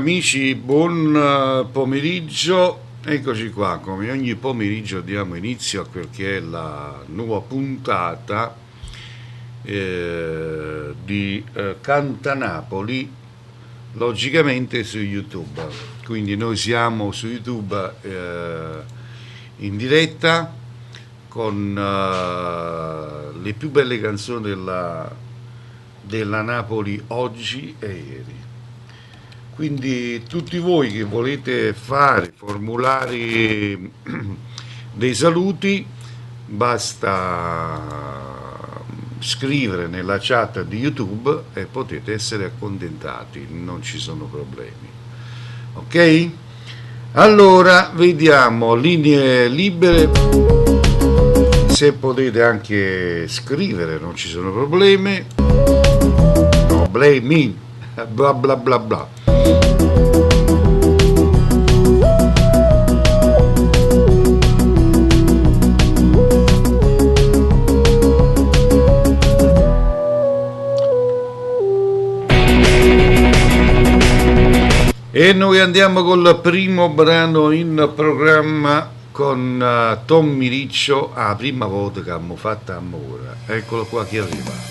amici, buon pomeriggio. Eccoci qua, come ogni pomeriggio diamo inizio a quel che è la nuova puntata di Cantanapoli, logicamente su YouTube. Quindi noi siamo su YouTube in diretta con le più belle canzoni della Napoli oggi e ieri. Quindi tutti voi che volete formulare dei saluti, basta scrivere nella chat di YouTube e potete essere accontentati, non ci sono problemi. Ok? Allora, vediamo, linee libere, se potete anche scrivere, non ci sono problemi. No, blame me, bla bla bla bla. E noi andiamo col primo brano in programma con Tommy Riccio, la prima volta che abbiamo fatto amore. Eccolo qua che arriva.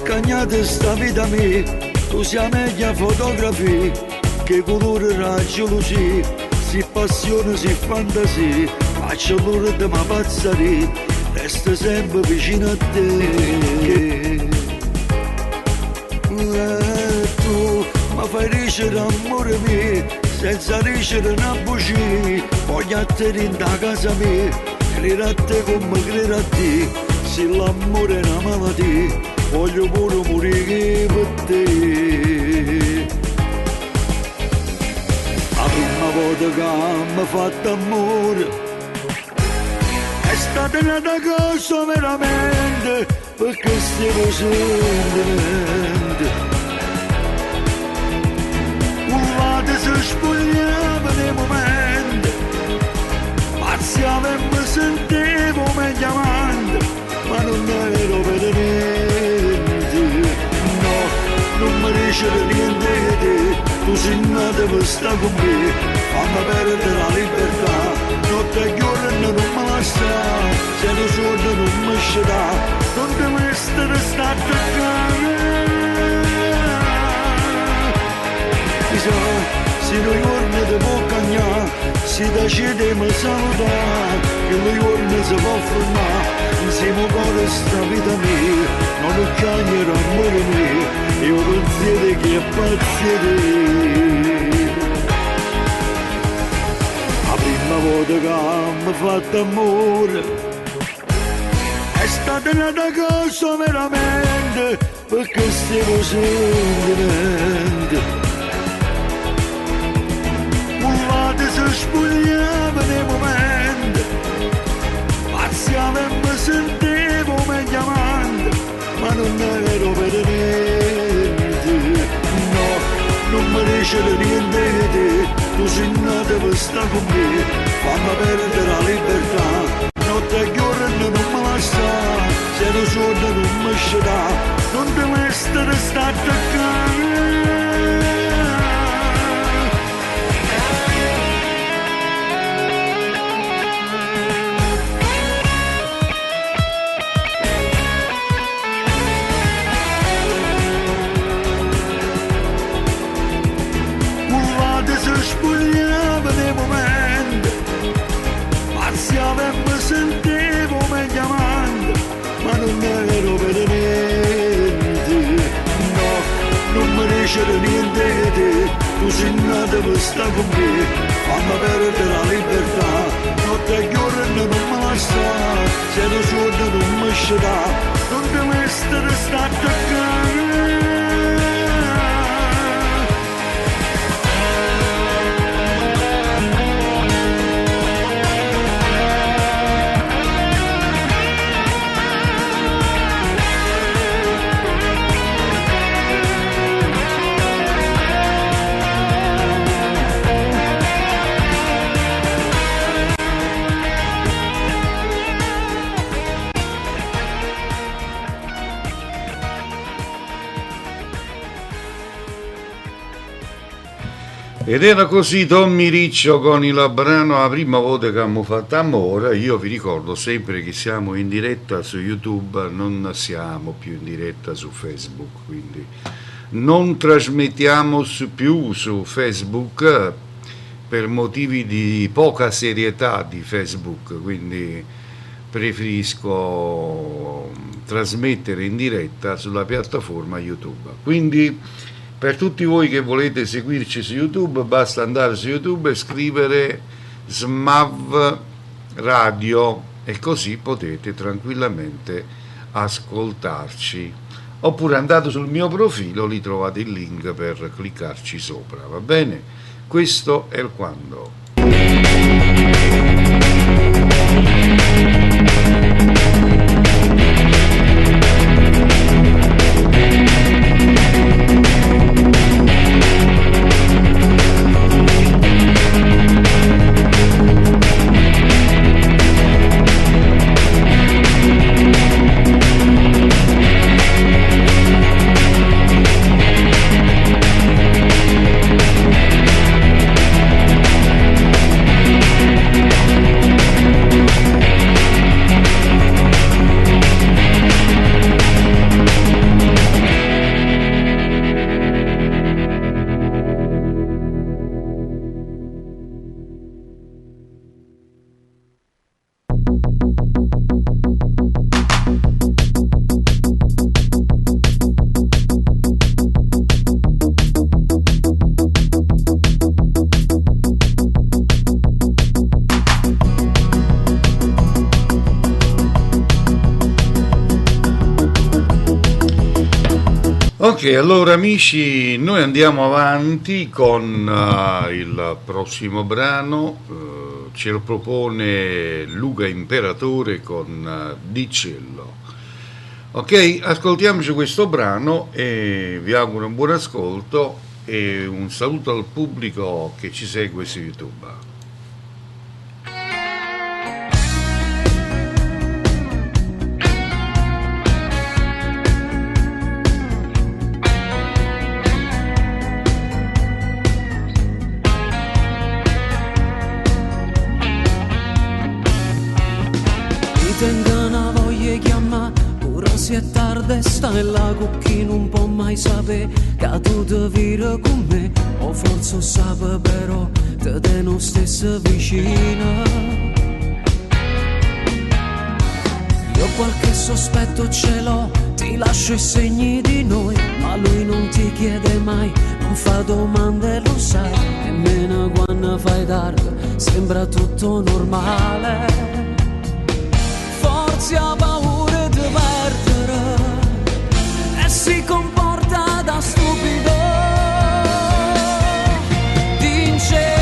Cagnate sta vita mia, tu sei meglio fotografia, che colore raggio luci, si passione, si fantasia, faccio l'ora di ma pazzaria, resta sempre vicino a te. Tu mi fai ricere amore mio, senza ricere una bugia, voglio a te in da casa mia, credere a te come credere a te, se l'amore è una malattia. Voglio pure morire per te. La prima volta che mi ha fatto amore è stata una cosa veramente, perché stiamo sentimenti. Urlate si spogliava nei momenti, pazziava e mi sentivo meglio avanti, ma non ero per niente. Non mi dice niente di te, tu sei nata per stare con me, fammi perdere la libertà, notte e giorno non mi lascia, se tu solo non mi scerà, non ti mettere sta a toccare. Chissà, se noi giorni ti può cagnare, se da cede mi salutare, che noi giorni si può fermare, insieme con sta vita mia, non lo cagnerò amore mio, io pensiero che è pazzire. La prima volta che mi ha fatto amore è stata una cosa veramente, perché stiamo sentimenti. Urlate si spogliava nei momenti, pazziava e mi sentivo meglio avanti, ma non ero per niente. No, non mi dice niente di te, tu sei nata per stare con me, fammi perdere la libertà, notte e giorno non mi lascia, se tu solo non mi scerà, non ti mettere sta a toccare. Spogliava nei momenti, pazziava e mi sentivo meglio avanti, ma non ero per niente. No, non mi dice niente di te, tu sei nata per stare con me, fammi perdere la libertà, notte e giorno non mi lascia, se tu solo non mi scerà, non ti mettere sta a toccare. Ed era così Tommy Riccio con il brano La prima volta che abbiamo fatto amore. Io vi ricordo sempre che siamo in diretta su YouTube, non siamo più in diretta su Facebook, quindi non trasmettiamo più su Facebook per motivi di poca serietà di Facebook, quindi preferisco trasmettere in diretta sulla piattaforma YouTube. Quindi per tutti voi che volete seguirci su YouTube, basta andare su YouTube e scrivere SMAV Radio e così potete tranquillamente ascoltarci. Oppure andate sul mio profilo, lì trovate il link per cliccarci sopra, va bene? Questo è il quando. Ok, allora amici, noi andiamo avanti con il prossimo brano, ce lo propone Luca Imperatore con Dicello. Ok, ascoltiamoci questo brano e vi auguro un buon ascolto e un saluto al pubblico che ci segue su YouTube. Si è tardi, stai là con chi non può mai sapere che tu ti vira con me, o forse sape però te teno stessa vicina. Io qualche sospetto ce l'ho, ti lascio i segni di noi, ma lui non ti chiede mai, non fa domande, lo sai, nemmeno quando fai tardi sembra tutto normale. Forse ha paura di perdere e si comporta da stupido. Dice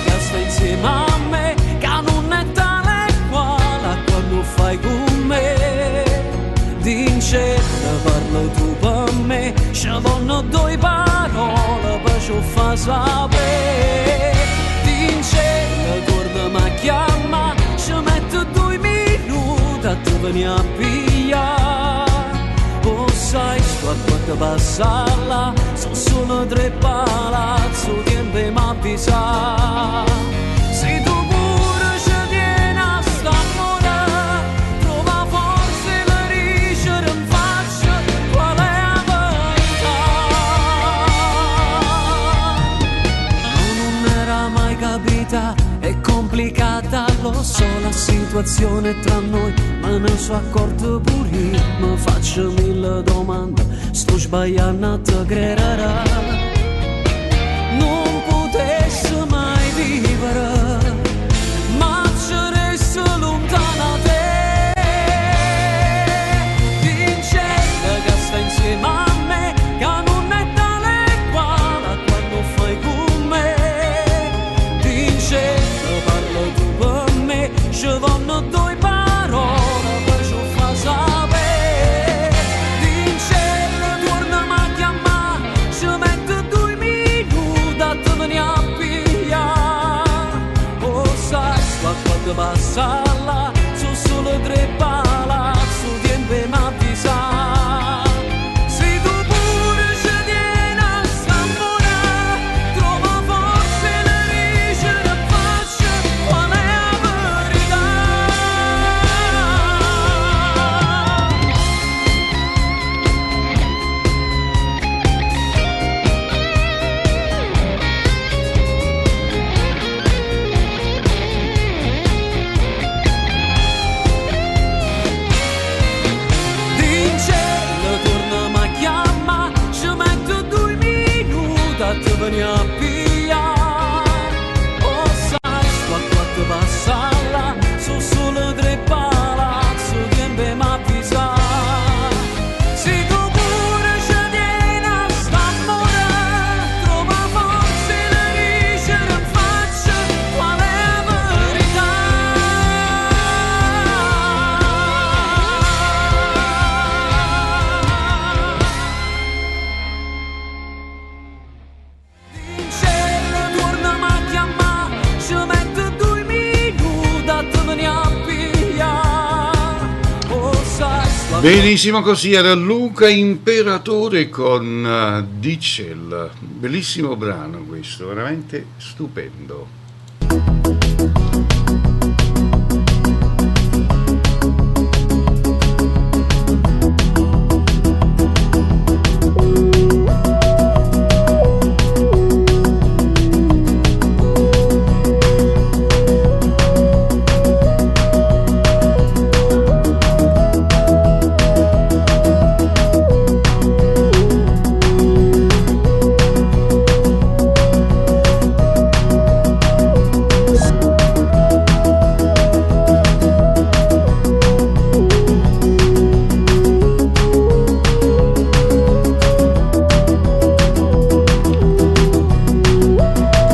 che sta insieme a me, che non è tale quale quando fai con me. Dice che parlo tu per me, ci vanno due parole per ci fa sapere. Dice che torna a chiamare, ci metto 2 minuti a te venire a pigliare. Oh sai, sto a quanto passarla, sono solo 3 palazzi, tempo mi avvisa. Se tu pure ci tieni a st'amore, trova forse la ricere in faccia, qual è la verità. No, non era mai capita, è complicata, lo so la situazione tra noi, ma ne sono accorto pure io, mi faccio 1000 domande, sto sbagliando a te credere. Non potessi mai vivere, ma ci resto lontana te. Dice che sta insieme a me, che non è tale quale quando fai con me. Dice che parlo tu per me, ci vanno 2 parole per ci fa sapere. Dice che torna a chiamare, ci metto 2 minuti a te venire a pigliare. Oh sai, sto a quanto passa là, sono solo 3 palazzi, tempo mi avvisa. Se tu pure ci tieni a st'amore, trova forse Benissimo, così era Luca Imperatore con Dicel. Bellissimo brano questo, veramente stupendo.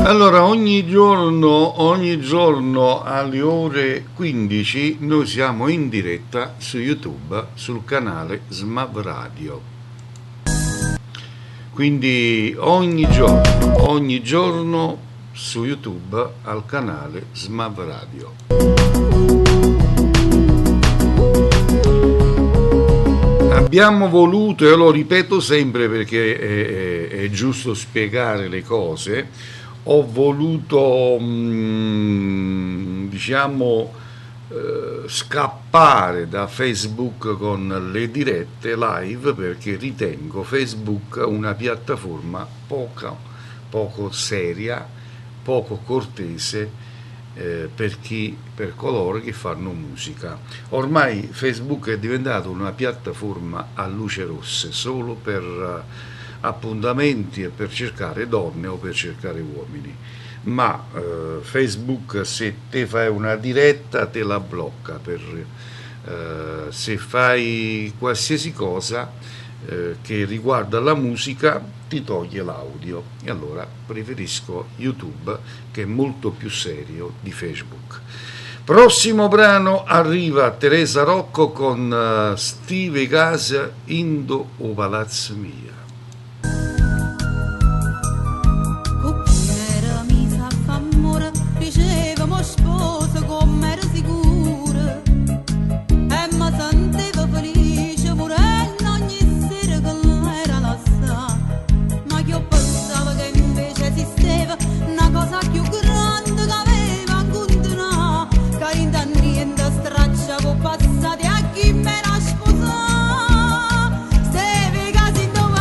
Allora, ogni giorno alle ore 15 noi siamo in diretta su YouTube sul canale Smav Radio. Quindi ogni giorno su YouTube al canale Smav Radio. Abbiamo voluto, e lo ripeto sempre perché è giusto spiegare le cose, ho voluto scappare da Facebook con le dirette live perché ritengo Facebook una piattaforma poco seria, poco cortese per coloro che fanno musica. Ormai Facebook è diventato una piattaforma a luce rosse solo per appuntamenti e per cercare donne o per cercare uomini, ma Facebook, se te fai una diretta te la blocca, se fai qualsiasi cosa che riguarda la musica ti toglie l'audio, e allora preferisco YouTube, che è molto più serio di Facebook. Prossimo brano arriva Teresa Rocco con Steve Casa, Indo o Palazzo Mia. Sposo come era sicura e mi sentivo felice pure ogni sera che era lassata, ma che io pensavo che invece esisteva una cosa più grande che aveva a continuare, che in niente straccia con passati a chi me la sposò. Steve Casi in dove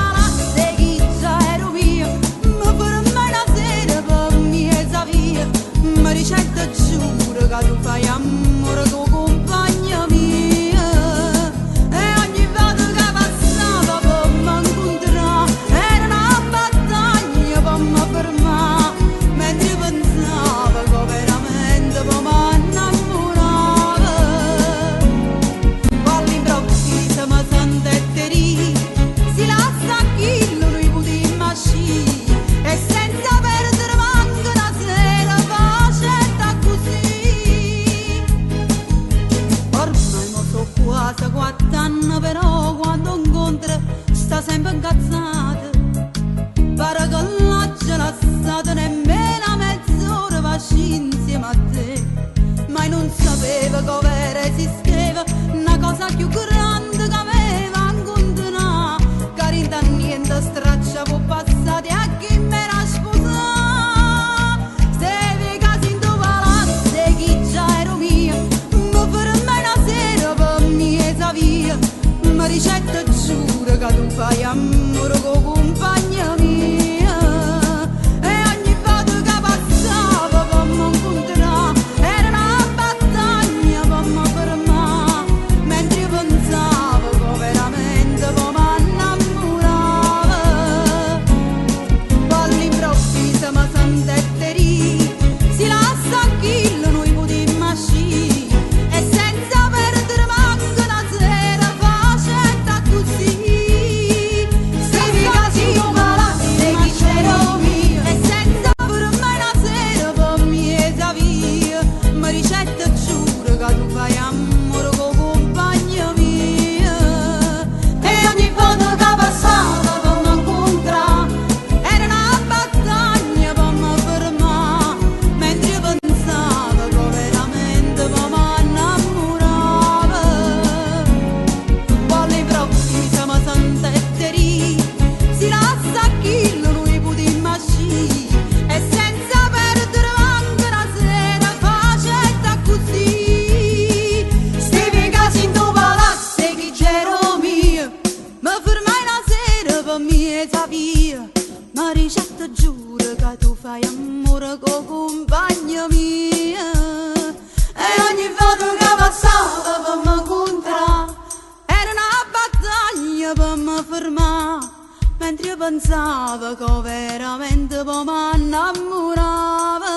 pensava che veramente poi mi innamorava.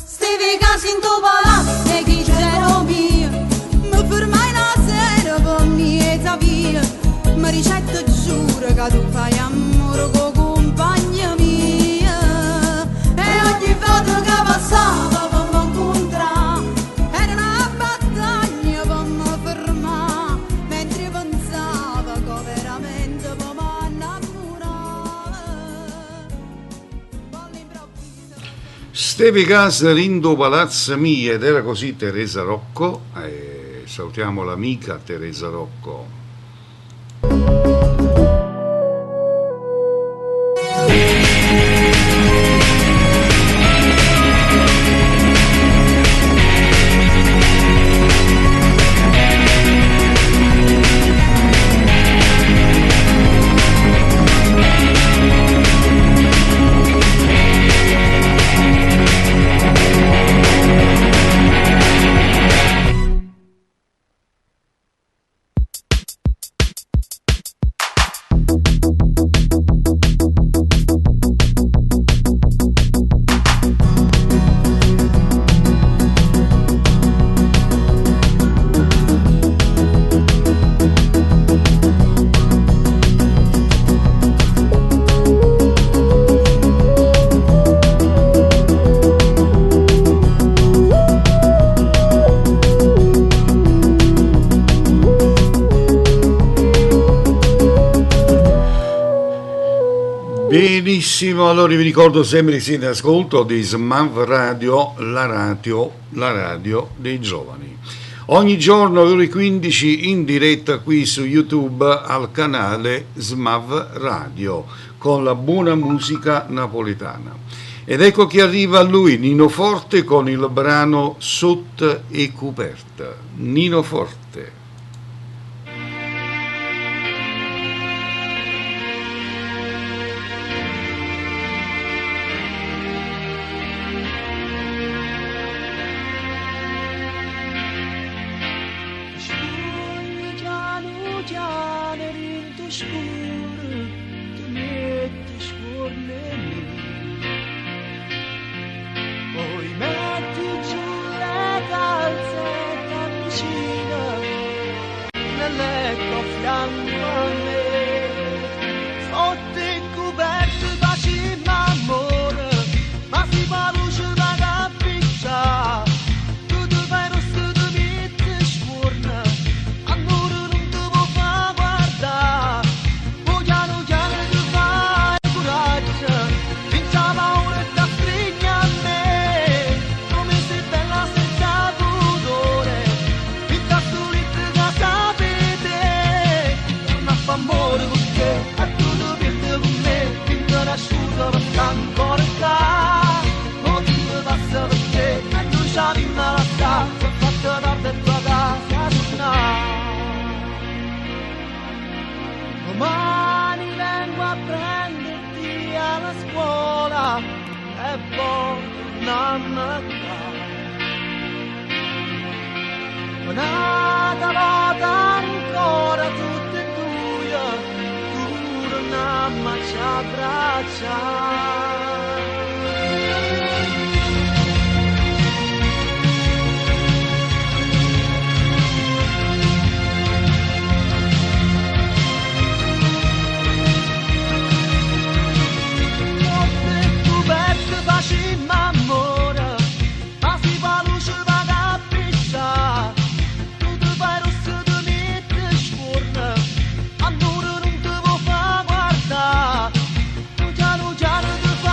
Stevi casi in tuo palazzo e chi c'era mio, mi fermai una sera per mieta via, mi ricetto giuro che tu fai amore con compagna mia, e ogni volta che passava per mi incontrare era una battaglia per mi fermare, mentre pensava che veramente poi mi innamorava. All'improvviso Stevi casa rindo palazzo mia, ed era così Teresa Rocco, salutiamo l'amica Teresa Rocco. Benissimo, allora vi ricordo sempre che siete in ascolto di SMAV Radio, la radio dei giovani. Ogni giorno alle ore 15 in diretta qui su YouTube al canale SMAV Radio con la buona musica napoletana. Ed ecco che arriva lui, Nino Forte, con il brano Sotto e Coperta. Nino Forte. Domani vengo a prenderti alla scuola e poi torniamo a casa. Un'altra volta ancora tutte e due, torniamo a ci abbracciare. Già non te può far guardare, tu già non te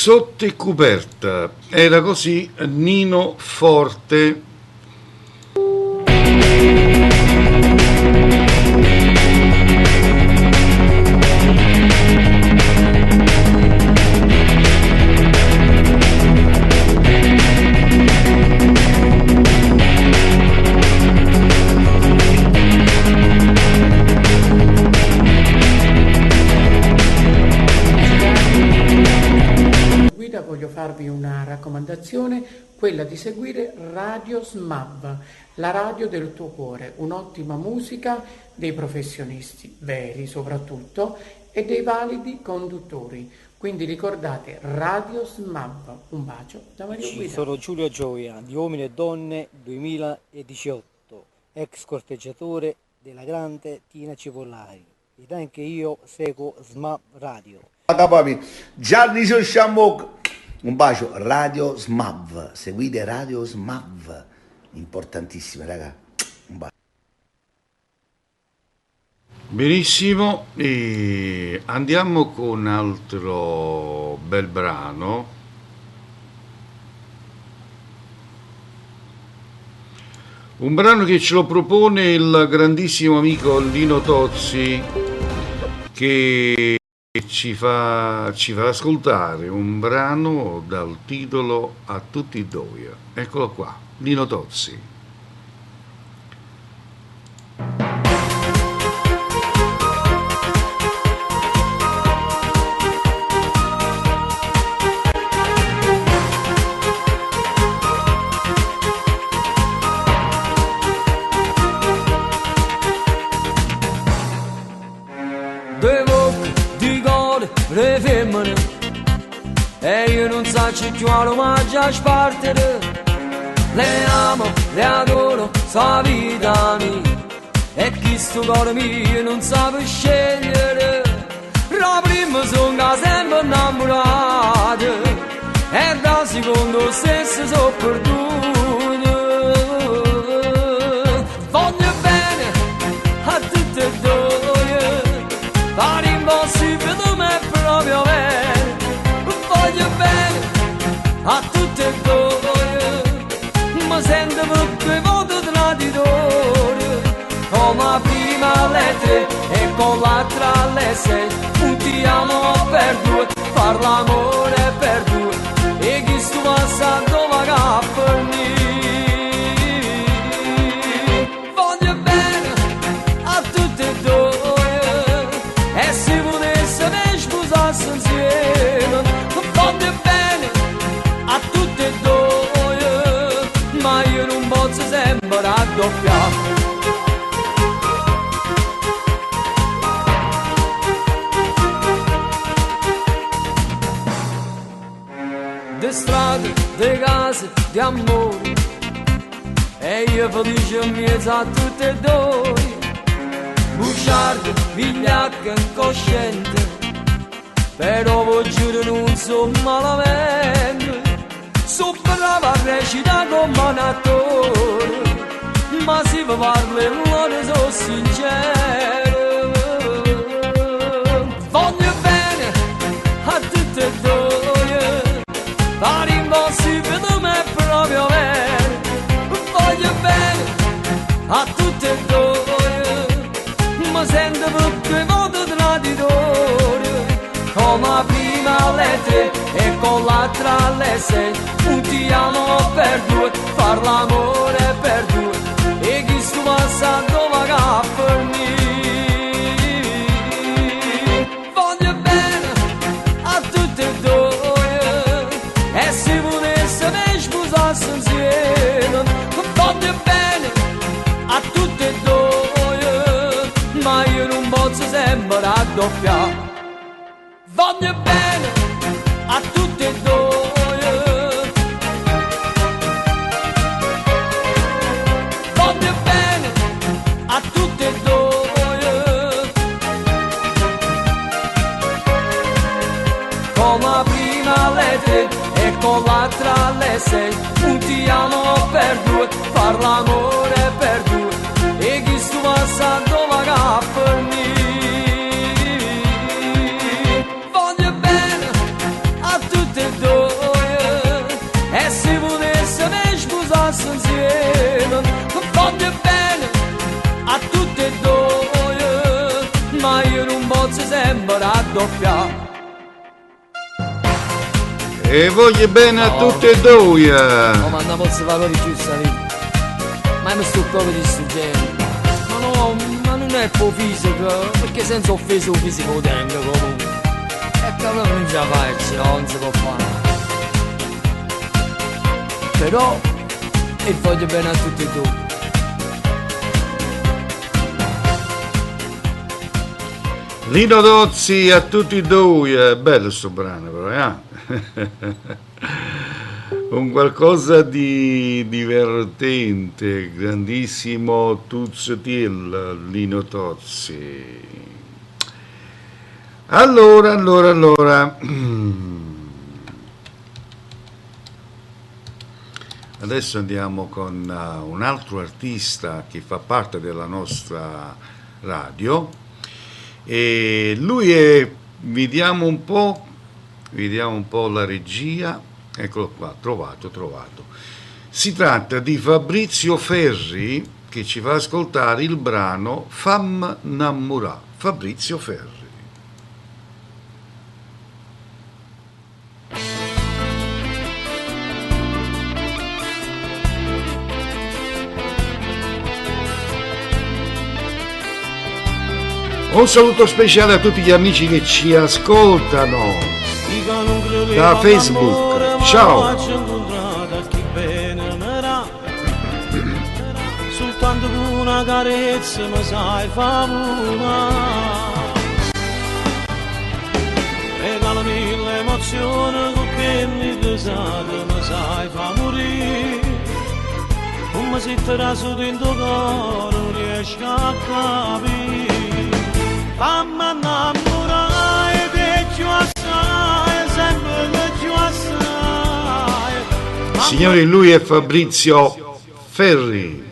Sotto e coperta, era così Nino Forte. Voglio farvi una raccomandazione, quella di seguire Radio SMAV, la radio del tuo cuore, un'ottima musica dei professionisti veri soprattutto e dei validi conduttori. Quindi ricordate Radio SMAV. Un bacio da Mario Guida. Sono Giulio Gioia di Uomini e Donne 2018, ex corteggiatore della grande Tina Cipollari, ed anche io seguo SMAV Radio. Gianni Sciammo, un bacio. Radio SMAV, seguite Radio SMAV, importantissime raga, un bacio. Benissimo, e andiamo con un altro bel brano. Un brano che ce lo propone il grandissimo amico Lino Tozzi, che ci fa ascoltare un brano dal titolo A tutti doia. Eccolo qua, Lino Tozzi. Le femmine e io non so più l'omaggio a spartere, le amo, le adoro, sa vita mia, e chi sto cuore mio non sa per scegliere, la prima sono sempre innamorata e da secondo stesso sono perduto. Voglio bene a tutte e due, pare impossibile proprio bene, voglio bene a tutte e due, ma sento per due volte traditore, come la prima alle 3 e con l'altra alle 6, un ti amo per due, far l'amore per due, e chi sto passando va per me. Voglio bene a tutte e due, e se potesse me sposasse insieme, voglio bene a tutte e due, ma io non posso sempre raddoppiare. De strade, de case, di amore, e io felice in mezzo a tutte e due, bugiardo, vigliacco, incosciente, però voi giuro non so malamente, so brava a recitare come un attore, ma se vi parlo e non sono sincero. Voglio bene a tutte e due, pare impossibile ma è proprio vero. Voglio bene a tutte e due, ma sento per due volte traditore, come la prima alle 3 e con l'altra alle 6, un ti amo per due, far l'amore per due, e chi sto passando va per me. Voglio bene a tutte e due, e se volesse me sposasse insieme, voglio bene a tutte e due, ma io non posso sempre raddoppiare. Voglio bene a tutte e due, voglio bene a tutte e due, come la prima alle 3 e con l'altra alle 6, un ti amo per due, far l'amore per due, e chi sto passando va per me. Voglio bene a tutte e insieme, che voglio bene a tutte e due, ma io non posso sempre raddoppiare. E voglio bene a tutte e due. No, ma non posso fare di più salire. Ma mi sto proprio distruggendo. Ma no, ma non è po' fisico, perché senza offesa il fisico lo tengo comunque. E che non ce la faccio, non si può fare. Però, e voglio bene a tutti e due. Lino Dozzi a tutti e due. Bello sto brano però, eh? Un qualcosa di divertente, grandissimo Tuzzel, Lino Tozzi. Allora. Adesso andiamo con un altro artista che fa parte della nostra radio e lui è, vediamo un po' la regia, eccolo qua, trovato. Si tratta di Fabrizio Ferri che ci fa ascoltare il brano Fam Nammurà. Fabrizio Ferri. Un saluto speciale a tutti gli amici che ci ascoltano da Facebook. Ciao. Soltanto con una carezza mi sai favore. Regalami l'emozione con che mi pesate mi sai fa morire. Come se ti raso dentro cuore non riesco a capire. Fammi innamorare di più assai, sempre di più assai. Signori, lui è Fabrizio Ferri.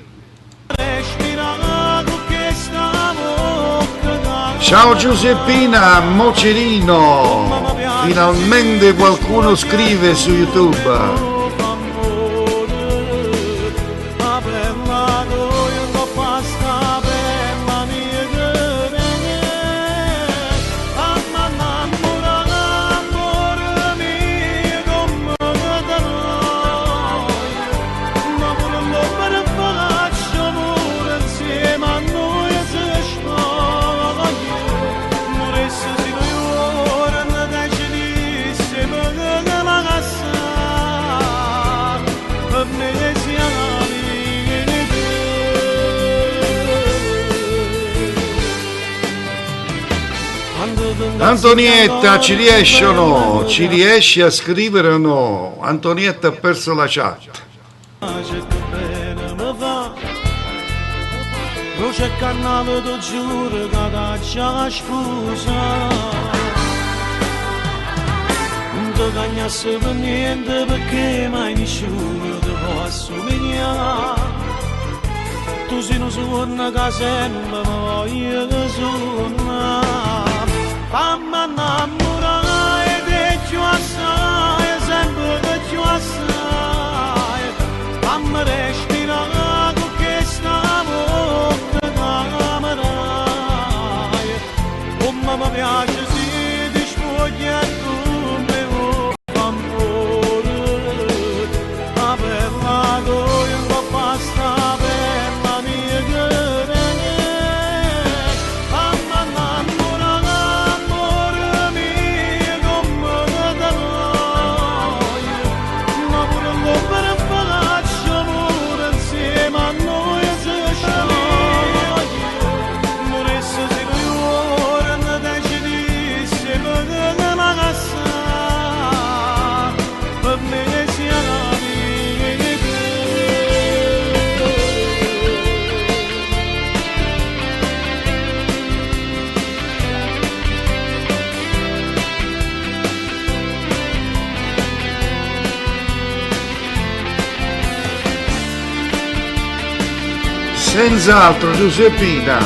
Ciao Giuseppina Mocerino. Finalmente qualcuno scrive su YouTube. Antonietta, ci riesci a scrivere o no? Antonietta ha perso la chat. Voce cannavo tu giuro che t'accia scusa. Non ti cagnasse per niente perché mai nessuno ti può assomigliare. Tu sei un suono che sempre mi voglio che suona. Fammi innamorare di più assai, sempre di più assai. Fammi respirare con questa bocca che amerai. Come mi piace se ti spoglia come un amore. La bella goia non basta per la mia querela. Senz'altro Giuseppina.